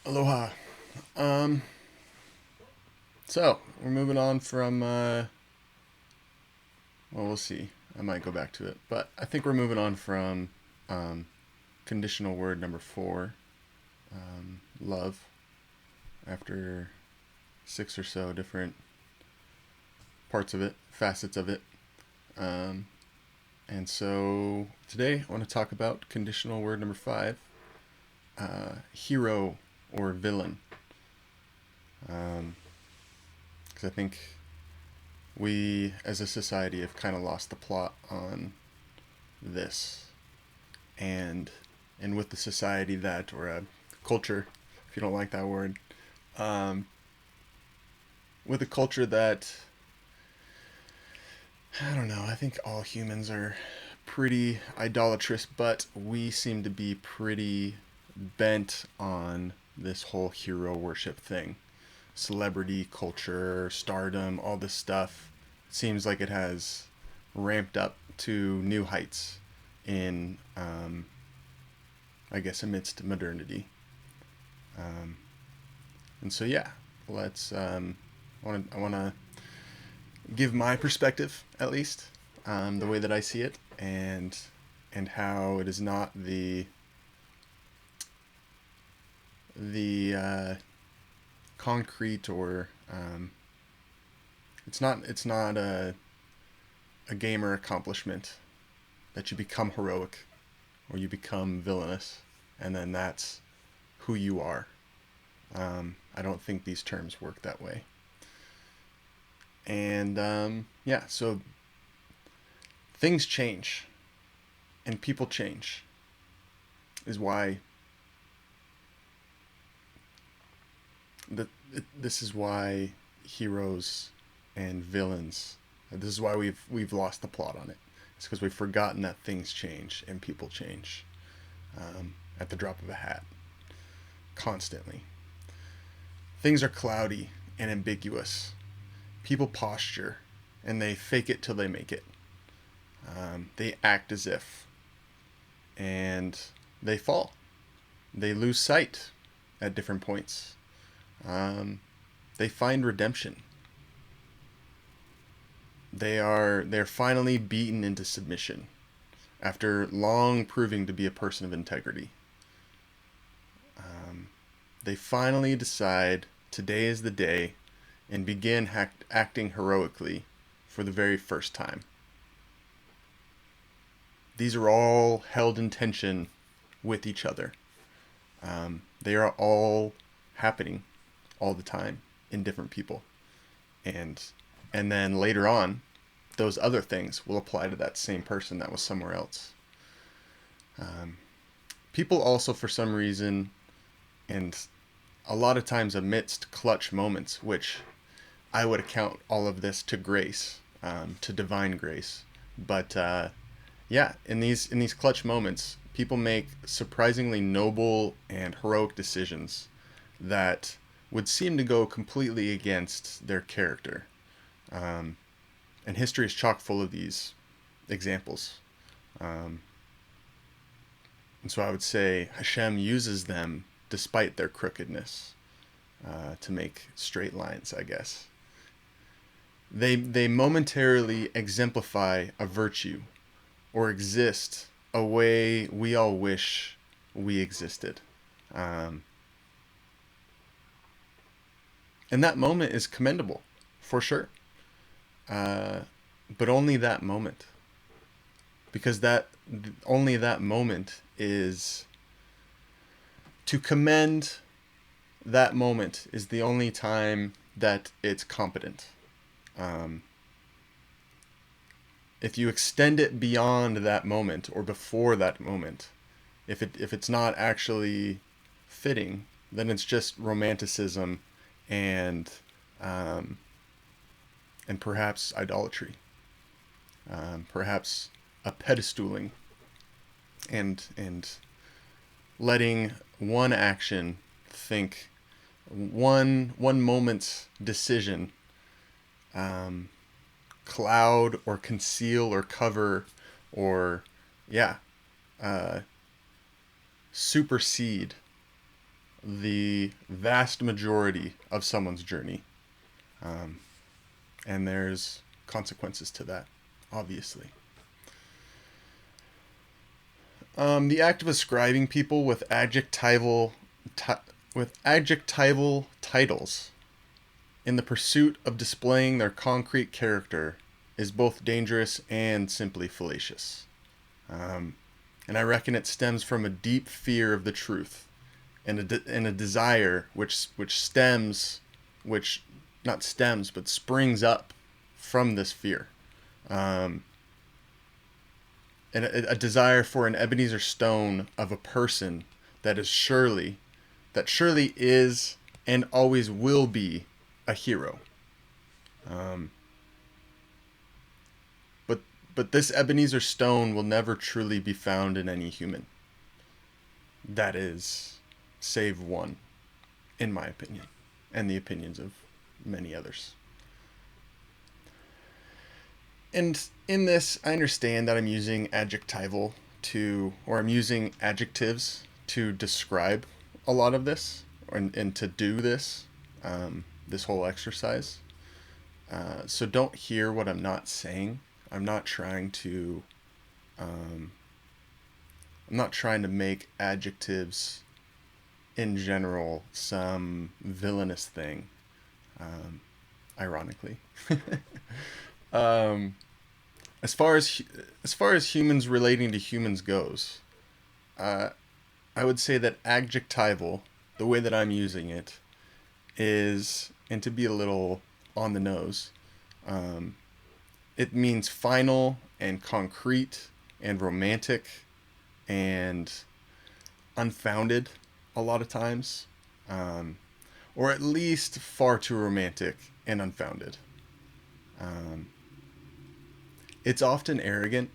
Aloha. Um, so we're moving on from. Well, we'll see. I might go back to it, but I think we're moving on from um, conditional word number four, love. After six or so different parts of it, facets of it, um, and so today I want to talk about conditional word number five, hero or villain, because I think we as a society have kind of lost the plot on this, and with the society that, or a culture, if you don't like that word, um, with a culture that, I don't know, I think all humans are pretty idolatrous, but we seem to be pretty bent on this whole hero worship thing. Celebrity culture, stardom, all this stuff seems like it has ramped up to new heights in, I guess, amidst modernity. Um, and so, yeah, let's. I want to give my perspective, at least, the way that I see it, and how it is not the concrete, or it's not a gamer accomplishment that you become heroic or you become villainous, and then that's who you are. I don't think these terms work that way. And yeah, so things change and people change, is why this is why heroes and villains. This is why we've lost the plot on it. It's because we've forgotten that things change and people change, at the drop of a hat, constantly. Things are cloudy and ambiguous. People posture, and they fake it till they make it. They act as if, and they fall. They lose sight at different points. They find redemption. They're finally beaten into submission after long proving to be a person of integrity. They finally decide today is the day and begin acting heroically for the very first time. These are all held in tension with each other. They are all happening all the time in different people, and then later on, those other things will apply to that same person that was somewhere else. People also, for some reason, and a lot of times amidst clutch moments, which I would account all of this to grace, to divine grace. But yeah, in these clutch moments, people make surprisingly noble and heroic decisions that would seem to go completely against their character. Um, and history is chock full of these examples. Um, and so I would say HaShem uses them despite their crookedness, to make straight lines, I guess. They momentarily exemplify a virtue or exist a way we all wish we existed. Um, and that moment is commendable, for sure. Uh, but only that moment. Because only that moment is to commend. That moment is the only time that it's competent. Um, if you extend it beyond that moment or before that moment, if it's not actually fitting, then it's just romanticism and um, and perhaps idolatry, perhaps a pedestaling, and letting one action think, one moment's decision, um, cloud or conceal or cover, or yeah, uh, supersede the vast majority of someone's journey. And there's consequences to that, obviously. The act of ascribing people with adjectival titles in the pursuit of displaying their concrete character is both dangerous and simply fallacious. And I reckon it stems from a deep fear of the truth and a desire which springs up from this fear. And a desire for an Ebenezer stone of a person that surely is and always will be a hero. But this Ebenezer stone will never truly be found in any human. That is, save one, in my opinion, and the opinions of many others. And in this, I understand that I'm using adjectival I'm using adjectives to describe a lot of this, and to do this, this whole exercise. So don't hear what I'm not saying. I'm not trying to make adjectives in general some villainous thing, ironically. As far as humans relating to humans goes, I would say that adjectival, the way that I'm using it, is, and to be a little on the nose, it means final and concrete and romantic and unfounded a lot of times, or at least far too romantic and unfounded. It's often arrogant,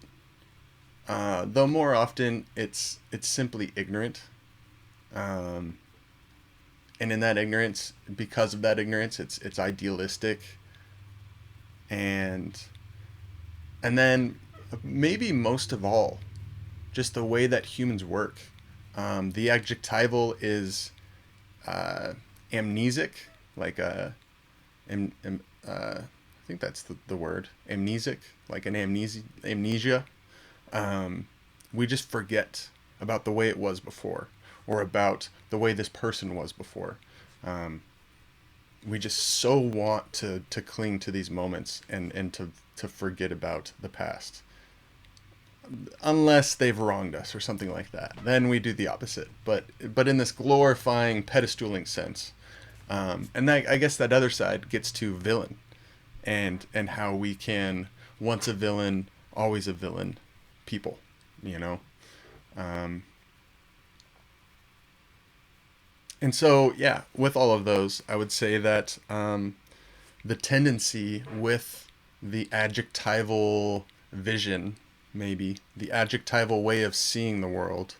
though more often it's simply ignorant. And in that ignorance, because of that ignorance, it's idealistic. And then maybe most of all, just the way that humans work. The adjectival is amnesic, like I think that's the word, amnesic, like an amnesia. We just forget about the way it was before, or about the way this person was before. We just so want to cling to these moments and to forget about the past. Unless they've wronged us or something like that. Then we do the opposite. But in this glorifying, pedestaling sense. And I guess that other side gets to villain. And how we can, once a villain, always a villain, people, you know? And so, yeah, with all of those, I would say that the tendency with the adjectival vision, maybe, the adjectival way of seeing the world,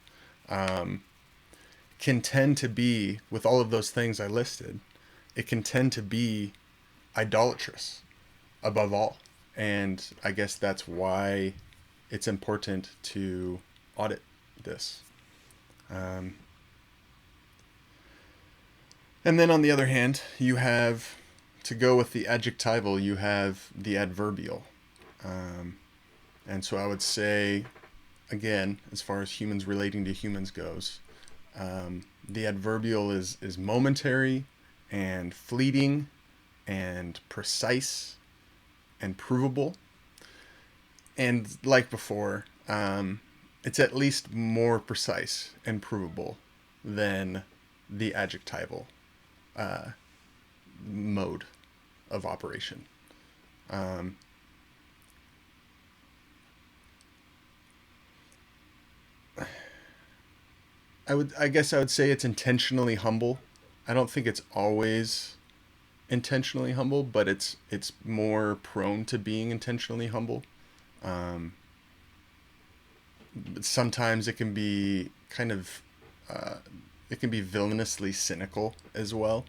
can tend to be, with all of those things I listed, it can tend to be idolatrous. Above all. And I guess that's why it's important to audit this. And then on the other hand, you have, to go with the adjectival, you have the adverbial. And so I would say, again, as far as humans relating to humans goes, the adverbial is momentary and fleeting and precise and provable, and like before, it's at least more precise and provable than the adjectival mode of operation. I guess I would say it's intentionally humble. I don't think it's always intentionally humble, but it's more prone to being intentionally humble. But sometimes it can be kind of it can be villainously cynical as well.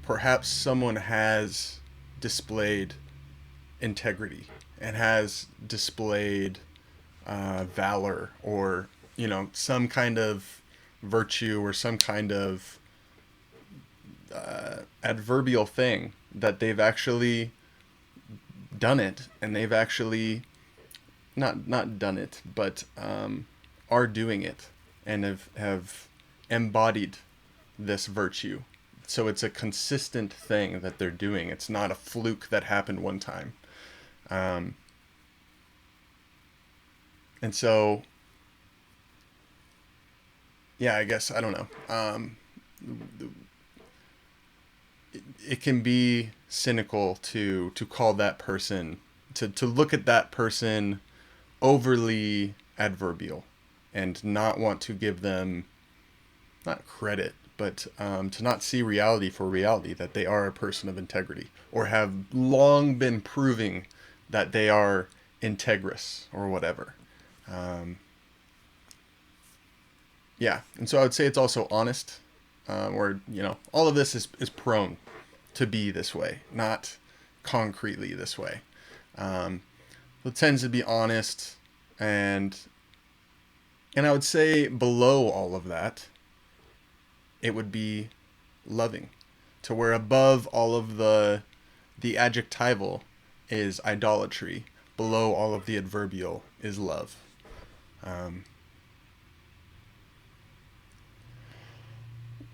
Perhaps someone has displayed integrity and has displayed valor or some kind of virtue or some kind of adverbial thing that they've actually done it, and they've actually not done it, but are doing it, and have embodied this virtue. So it's a consistent thing that they're doing. It's not a fluke that happened one time. And so, yeah, I guess, I don't know. It can be cynical to call that person, to look at that person overly adverbial and not want to give them, not credit, but to not see reality for reality, that they are a person of integrity or have long been proving that they are integrous or whatever. Yeah, and so I would say it's also honest, or all of this is prone to be this way, not concretely this way. It tends to be honest, and I would say below all of that, it would be loving, to where above all of the adjectival is idolatry, below all of the adverbial is love.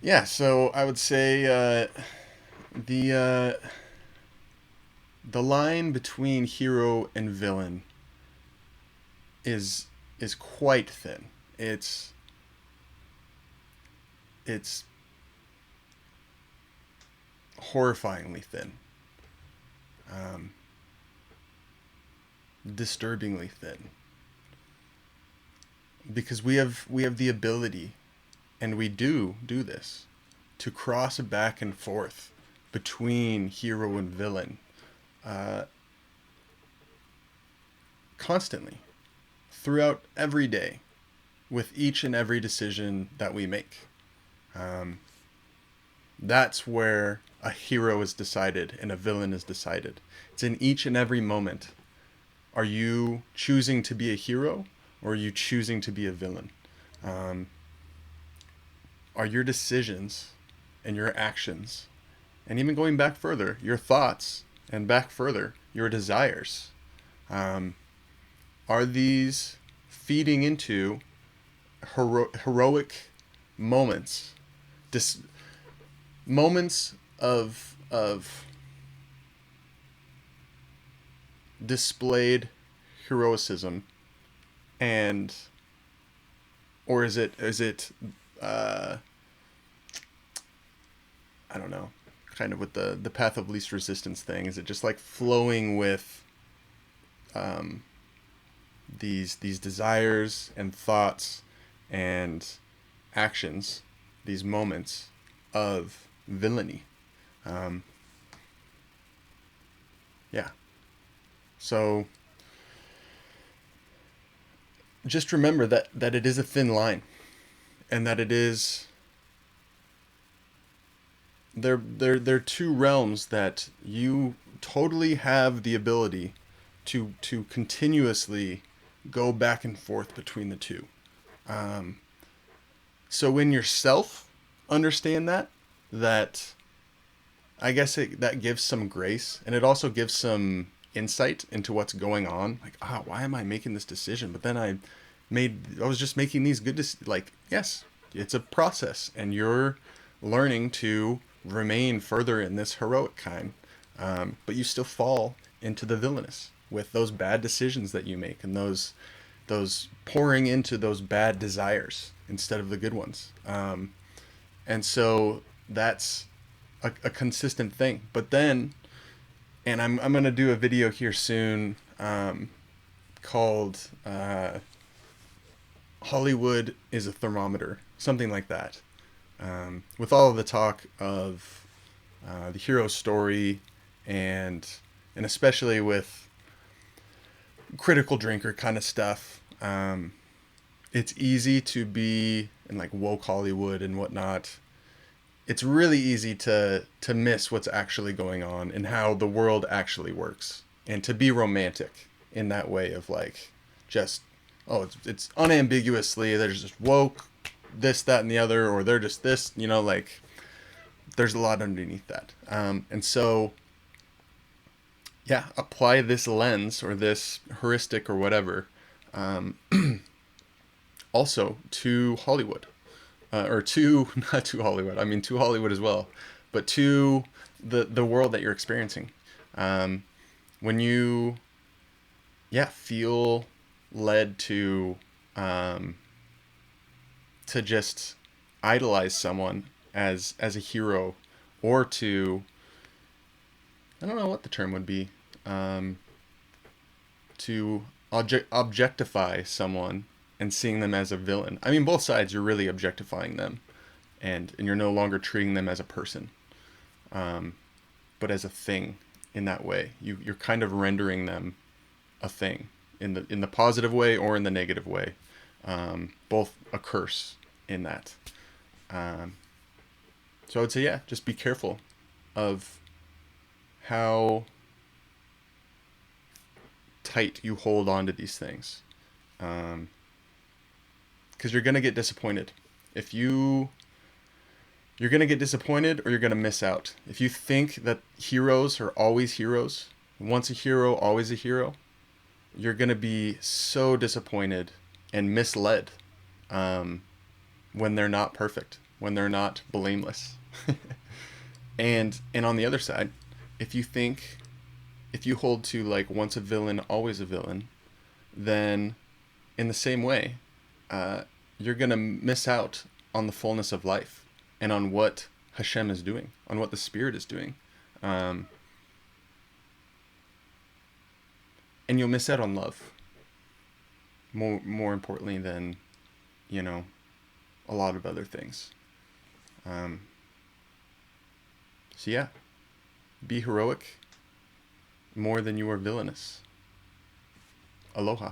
Yeah, so I would say the line between hero and villain is quite thin. It's horrifyingly thin, disturbingly thin, because we have the ability, and we do this, to cross back and forth between hero and villain constantly throughout every day with each and every decision that we make. That's where a hero is decided and a villain is decided. It's in each and every moment. Are you choosing to be a hero, or are you choosing to be a villain? Are your decisions and your actions, and even going back further, your thoughts, and back further, your desires, are these feeding into heroic moments, moments of displayed heroism, and or is it I don't know, kind of with the path of least resistance thing? Is it just like flowing with these desires and thoughts and actions, these moments of villainy? Yeah. So just remember that it is a thin line, and that it is, they're two realms that you totally have the ability to continuously go back and forth between the two. So when yourself understand that I guess that gives some grace, and it also gives some insight into what's going on. Like, why am I making this decision? But then I was just making these good like, yes, it's a process, and you're learning to remain further in this heroic kind, but you still fall into the villainous with those bad decisions that you make, and those pouring into those bad desires instead of the good ones. And so that's a consistent thing. But then, and I'm going to do a video here soon called Hollywood is a Thermometer, something like that. With all of the talk of the hero story, and especially with critical drinker kind of stuff, it's easy to be in like woke Hollywood and whatnot. It's really easy to miss what's actually going on and how the world actually works, and to be romantic in that way of like just oh, it's unambiguously they're just woke, this, that, and the other, or they're just this, like there's a lot underneath that. And so, yeah, apply this lens or this heuristic or whatever also to Hollywood. Or to, not to Hollywood, I mean to Hollywood as well, but to the world that you're experiencing. When you, yeah, feel led to just idolize someone as a hero, or to, I don't know what the term would be, to objectify someone and seeing them as a villain. I mean, both sides, you're really objectifying them, and you're no longer treating them as a person, but as a thing. In that way, you're kind of rendering them a thing in the positive way or in the negative way, both a curse in that. Um, so I would say, yeah, just be careful of how tight you hold on to these things, because you're gonna get disappointed. If you're gonna get disappointed, or you're gonna miss out. If you think that heroes are always heroes, once a hero, always a hero, you're gonna be so disappointed and misled, um, when they're not perfect, when they're not blameless. And on the other side, if you think, if you hold to like once a villain, always a villain, then in the same way, uh, you're gonna miss out on the fullness of life and on what HaShem is doing, on what the Spirit is doing, um, and you'll miss out on love. More importantly than, you know a lot of other things. Um, so yeah, be heroic more than you are villainous. Aloha.